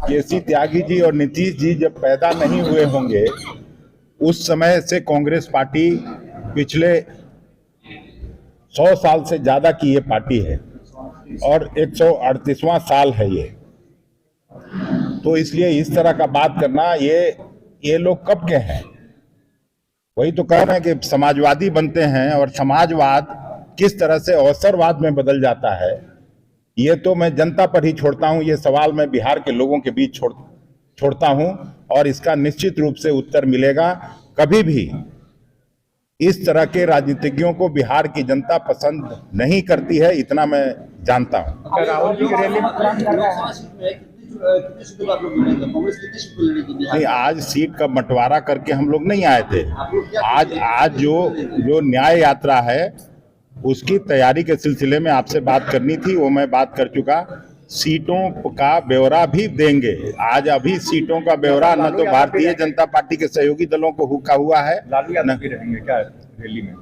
केसी त्यागी जी और नीतीश जी जब पैदा नहीं हुए होंगे उस समय से कांग्रेस पार्टी पिछले 100 साल से ज्यादा की ये पार्टी है और 138वां साल है ये। तो इसलिए इस तरह का बात करना, ये लोग कब के हैं? वही तो कह रहे हैं कि समाजवादी बनते हैं और समाजवाद किस तरह से अवसरवाद में बदल जाता है, ये तो मैं जनता पर ही छोड़ता हूं। ये सवाल मैं बिहार के लोगों के बीच छोड़ता हूं और इसका निश्चित रूप से उत्तर मिलेगा। कभी भी इस तरह के राजनीतिज्ञों को बिहार की जनता पसंद नहीं करती है, इतना मैं जानता हूं। राहुल जी की रैली नहीं, आज सीट का बंटवारा करके हम लोग नहीं आए थे। आज जो न्याय यात्रा है उसकी तैयारी के सिलसिले में आपसे बात करनी थी, वो मैं बात कर चुका। सीटों का ब्यौरा भी देंगे। आज अभी सीटों का ब्यौरा न तो भारतीय जनता पार्टी के सहयोगी दलों को हुक्का हुआ है। लालू यादव भी रहेंगे क्या रैली में?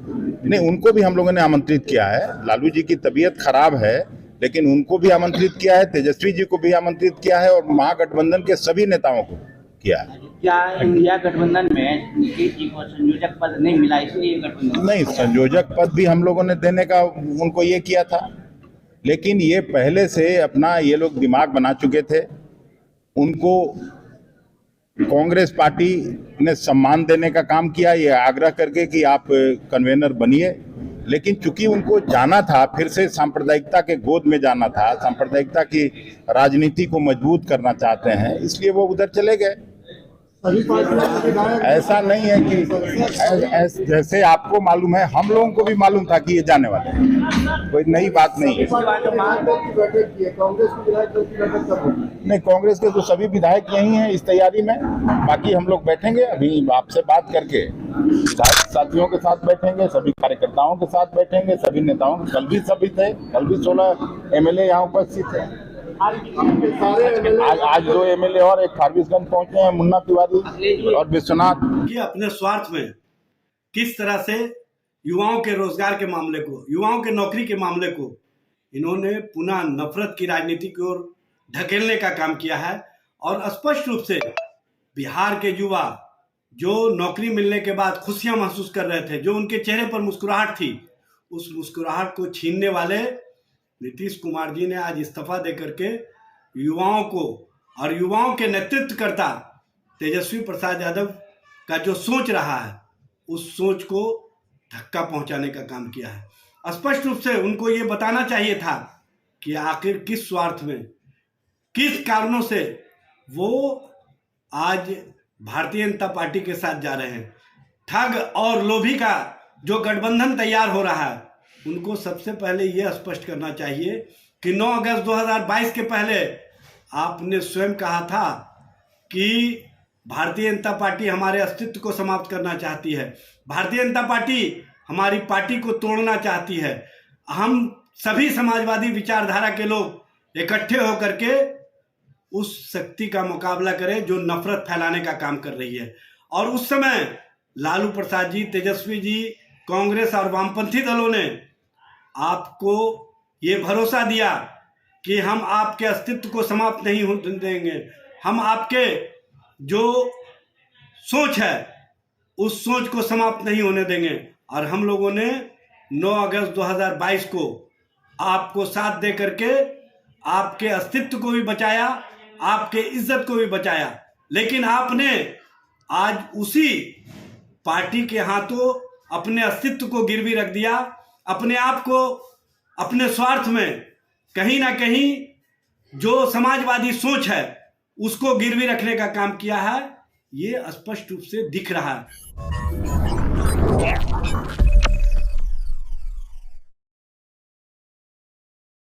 नहीं, उनको भी हम लोगों ने आमंत्रित किया है। लालू जी की तबीयत खराब है लेकिन उनको भी आमंत्रित किया है, तेजस्वी जी को भी आमंत्रित किया है और महागठबंधन के सभी नेताओं को किया है। क्या इंडिया गठबंधन में नीतीश जी को संयोजक पद नहीं मिला, इसलिए गठबंधन? नहीं, संयोजक पद भी हम लोगों ने देने का उनको ये किया था, लेकिन ये पहले से अपना ये लोग दिमाग बना चुके थे। उनको कांग्रेस पार्टी ने सम्मान देने का काम किया, ये आग्रह करके कि आप कन्वेनर बनिए। लेकिन चूंकि उनको जाना था, फिर से सांप्रदायिकता के गोद में जाना था, सांप्रदायिकता की राजनीति को मजबूत करना चाहते हैं, इसलिए वो उधर चले गए। ऐसा नहीं है कि जैसे आपको मालूम है, हम लोगों को भी मालूम था कि ये जाने वाले हैं, कोई नई बात नहीं है। नहीं, कांग्रेस के तो सभी विधायक यही हैं इस तैयारी में। बाकी हम लोग बैठेंगे, अभी आपसे बात करके विधायक साथियों के साथ बैठेंगे, सभी कार्यकर्ताओं के साथ बैठेंगे, सभी नेताओं। कल भी सभी थे, कल भी 16 एमएलए यहाँ उपस्थित थे। आज 2 एमएलए और एक फारबिसगंज पहुंचे हैं, मुन्ना तिवारी और विश्वनाथ। कि अपने स्वार्थ में किस तरह से युवाओं के रोजगार के मामले को, युवाओं के नौकरी के मामले को इन्होंने पुनः नफरत की राजनीति की ओर ढकेलने का काम किया है। और स्पष्ट रूप से बिहार के युवा जो नौकरी मिलने के बाद खुशियां महसूस कर रहे थे, जो उनके चेहरे पर मुस्कुराहट थी, उस मुस्कुराहट को छीनने वाले नीतीश कुमार जी ने आज इस्तीफा दे करके युवाओं को और युवाओं के नेतृत्वकर्ता तेजस्वी प्रसाद यादव का जो सोच रहा है, उस सोच को धक्का पहुंचाने का काम किया है। स्पष्ट रूप से उनको ये बताना चाहिए था कि आखिर किस स्वार्थ में, किस कारणों से वो आज भारतीय जनता पार्टी के साथ जा रहे हैं। ठग और लोभी का जो गठबंधन तैयार हो रहा है, उनको सबसे पहले यह स्पष्ट करना चाहिए कि 9 अगस्त 2022 के पहले आपने स्वयं कहा था कि भारतीय जनता पार्टी हमारे अस्तित्व को समाप्त करना चाहती है, भारतीय जनता पार्टी हमारी पार्टी को तोड़ना चाहती है। हम सभी समाजवादी विचारधारा के लोग इकट्ठे होकर के उस शक्ति का मुकाबला करें जो नफरत फैलाने का काम कर रही है। और उस समय लालू प्रसाद जी, तेजस्वी जी, कांग्रेस और वामपंथी दलों ने आपको ये भरोसा दिया कि हम आपके अस्तित्व को समाप्त नहीं होने देंगे, हम आपके जो सोच है उस सोच को समाप्त नहीं होने देंगे। और हम लोगों ने 9 अगस्त 2022 को आपको साथ दे करके आपके अस्तित्व को भी बचाया, आपके इज्जत को भी बचाया। लेकिन आपने आज उसी पार्टी के हाथों अपने अस्तित्व को गिरवी रख दिया, अपने आप को अपने स्वार्थ में कहीं ना कहीं जो समाजवादी सोच है उसको गिरवी रखने का काम किया है। ये स्पष्ट रूप से दिख रहा है।